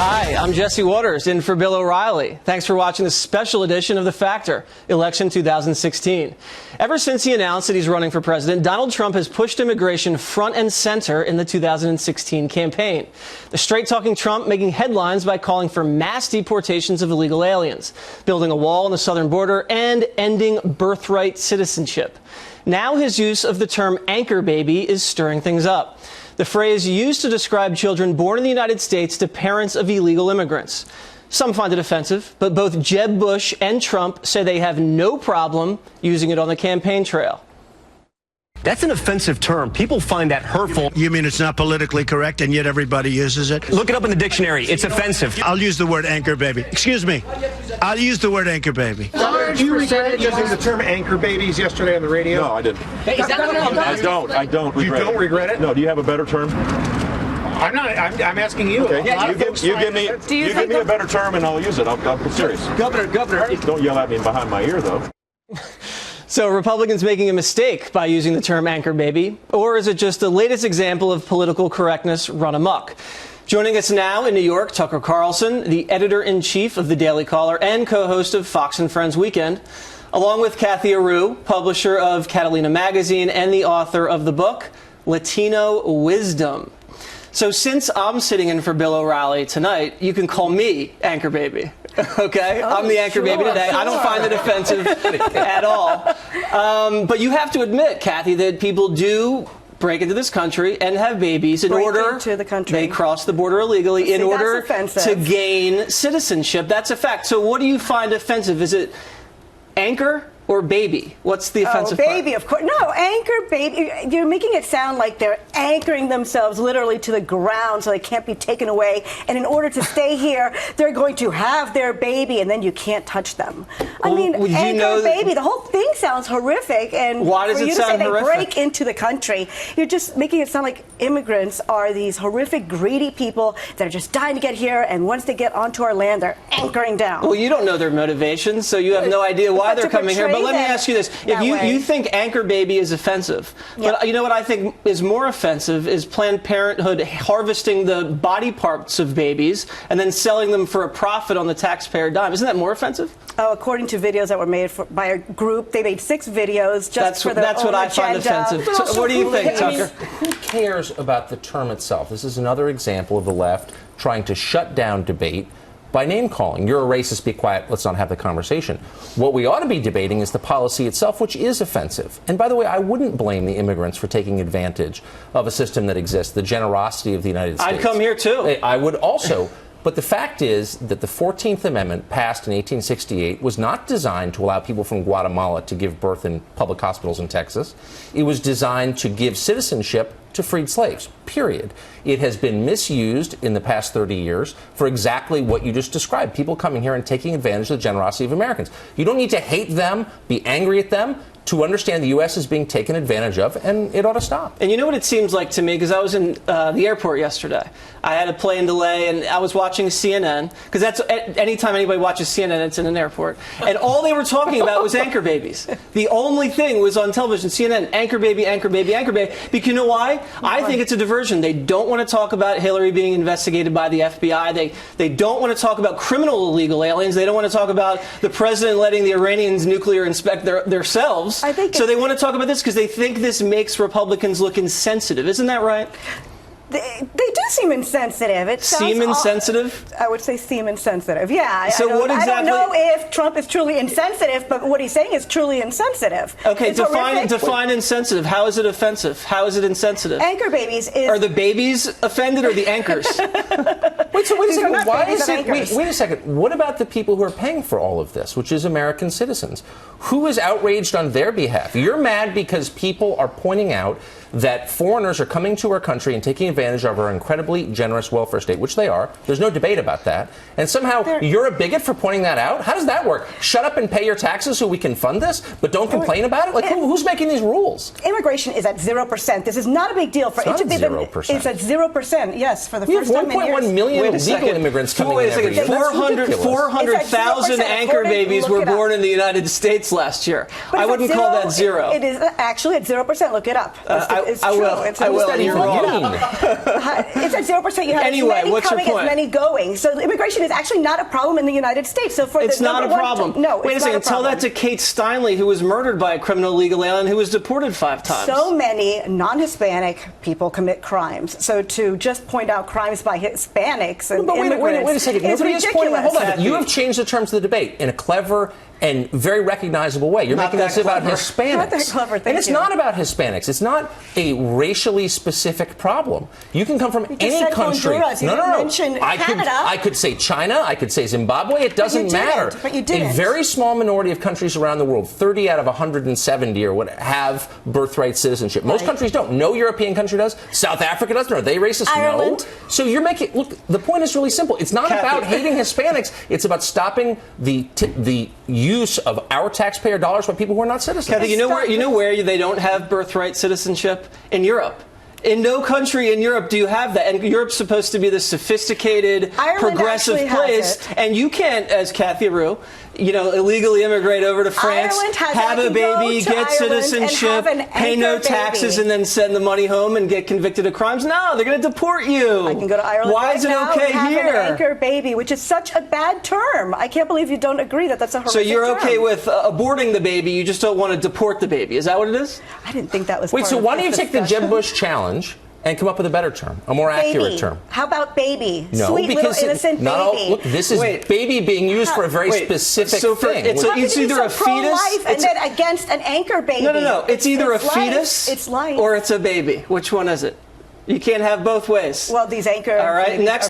Hi, I'm Jesse Waters, in for Bill O'Reilly. Thanks for watching this special edition of The Factor, Election 2016. Ever since he announced that he's running for president, Donald Trump has pushed immigration front and center in the 2016 campaign. The straight-talking Trump making headlines by calling for mass deportations of illegal aliens, building a wall on the southern border, and ending birthright citizenship. Now his use of the term anchor baby is stirring things up. The phrase used to describe children born in the United States to parents of illegal immigrants. Some find it offensive, but both Jeb Bush and Trump say they have no problem using it on the campaign trail. That's an offensive term. People find that hurtful. You mean it's not politically correct and yet everybody uses it? Look it up in the dictionary. It's offensive. I'll use the word anchor baby. Excuse me. I'll use the word anchor baby. Do you regret using the term anchor babies yesterday on the radio? No, I didn't. Hey, is that I don't regret it. You don't regret it? No, do you have a better term? I'm I'm asking you. Okay. You give me a better term and I'll use it. I'll be serious. Governor. Don't yell at me behind my ear, though. So Republicans making a mistake by using the term anchor baby? Or is it just the latest example of political correctness run amok? Joining us now in New York, Tucker Carlson, the editor-in-chief of The Daily Caller and co-host of Fox and Friends Weekend, along with Kathy Aru, publisher of Catalina Magazine and the author of the book, Latino Wisdom. So since I'm sitting in for Bill O'Reilly tonight, you can call me Anchor Baby. Okay? I'm the Anchor Baby today. I don't find it offensive at all. But you have to admit, Kathy, that people do break into this country and have babies in order into the country. They cross the border illegally in order to gain citizenship. That's a fact. So what do you find offensive? Is it anchor or baby? What's the offensive part? Baby, of course. No, anchor baby. You're making it sound like they're anchoring themselves literally to the ground so they can't be taken away. And in order to stay here, they're going to have their baby and then you can't touch them. I mean, anchor baby, the whole thing sounds horrific. And why does for it you sound to say horrific? They break into the country, you're just making it sound like immigrants are these horrific, greedy people that are just dying to get here. And once they get onto our land, they're anchoring down. Well, you don't know their motivations, so you have no idea why they're coming here. But let me ask you this. If you think anchor baby is offensive, but you know what I think is more offensive is Planned Parenthood harvesting the body parts of babies and then selling them for a profit on the taxpayer dime. Isn't that more offensive? Oh, according to videos that were made by a group, they made 6 videos just for their That's what I find offensive. So what do you think, Tucker? Who cares about the term itself? This is another example of the left trying to shut down debate by name-calling. You're a racist, be quiet, let's not have the conversation. What we ought to be debating is the policy itself, which is offensive. And by the way, I wouldn't blame the immigrants for taking advantage of a system that exists, the generosity of the United States. I'd come here, too. I would also. But the fact is that the 14th Amendment, passed in 1868, was not designed to allow people from Guatemala to give birth in public hospitals in Texas. It was designed to give citizenship to freed slaves, period. It has been misused in the past 30 years for exactly what you just described, people coming here and taking advantage of the generosity of Americans. You don't need to hate them, be angry at them, to understand the U.S. is being taken advantage of, and it ought to stop. And you know what it seems like to me? Because I was in the airport yesterday. I had a plane delay, and I was watching CNN, because that's anytime anybody watches CNN, it's in an airport. And all they were talking about was anchor babies. The only thing was on television, CNN, anchor baby, anchor baby, anchor baby. Because you know why? I think it's a diversion. They don't want to talk about Hillary being investigated by the FBI. They don't want to talk about criminal illegal aliens. They don't want to talk about the president letting the Iranians nuclear inspect themselves. So they want to talk about this because they think this makes Republicans look insensitive. Isn't that right? They do seem insensitive. Insensitive? I would say seem insensitive. Yeah. So I don't know if Trump is truly insensitive, but what he's saying is truly insensitive. Okay, define insensitive. How is it offensive? How is it insensitive? Anchor babies is... Are the babies offended or the anchors? Wait a second. Why is it... Wait a second. What about the people who are paying for all of this, which is American citizens? Who is outraged on their behalf? You're mad because people are pointing out that foreigners are coming to our country and taking advantage of our incredibly generous welfare state, which they are. There's no debate about that. And somehow you're a bigot for pointing that out? How does that work? Shut up and pay your taxes so we can fund this, but don't complain about it? Like, who's making these rules? Immigration is at 0%. This is not a big deal. It's not 0%. It's at 0%, yes, for the first time in years. We have 1.1 million illegal immigrants coming in every year. 400,000 anchor babies were born in the United States last year. I wouldn't call that zero. It is actually at 0%. Look it up. I will. You're wrong. It's at 0%. You have Anyway, as many what's your coming point? as many going. So immigration is actually not a problem in the United States. So for It's the not a number problem. one, no, Wait a it's not second. Tell problem. that to Kate Steinle, who was murdered by a criminal illegal alien who was deported 5 times. So many non-Hispanic people commit crimes. So to just point out crimes by Hispanics and But immigrants wait a second. is Nobody is pointing out. ridiculous. Hold on. You have changed the terms of the debate in a clever and very recognizable way. You're Not making that this about clever. Hispanics. Not that clever, thank and it's you. not about Hispanics. It's not a racially specific problem. You can come from just any said country. Honduras. You didn't mention Canada. I could say China. I could say Zimbabwe. It doesn't matter. But you didn't. A very small minority of countries around the world, 30 out of 170 or what, have birthright citizenship. Most countries don't. No European country does. South Africa doesn't. Are they racist? Ireland. No. So you're making, look, the point is really simple. It's not Kathy. about hating Hispanics. It's about stopping the use of our taxpayer dollars by people who are not citizens. Kathy, you know where they don't have birthright citizenship? In Europe. In no country in Europe do you have that. And Europe's supposed to be this sophisticated, Ireland progressive actually has place. it. And you can't, as Kathy Rue, illegally immigrate over to France, Ireland has have I a can go baby, to get Ireland citizenship, and have an pay no anchor taxes, baby. and then send the money home and get convicted of crimes. No, they're going to deport you. I can go to Ireland Why right is it now okay and have here? an anchor baby, which is such a bad term. I can't believe you don't agree that that's a horrific So you're term. okay with aborting the baby, you just don't want to deport the baby. Is that what it is? I didn't think that was Wait, part so of why don't you this take the Jeb discussion. Bush challenge and come up with a better term, a more accurate Baby. term? How about baby? No, Sweet because little innocent not all, baby. look, this is baby being used for a very specific so for- thing. it's How can It's you be either so a fetus- pro-life and it's- then against an anchor baby. No. It's either a life. fetus It's life. or it's a baby. Which one is it? You can't have both ways. Well, these anchor All right, babies next. are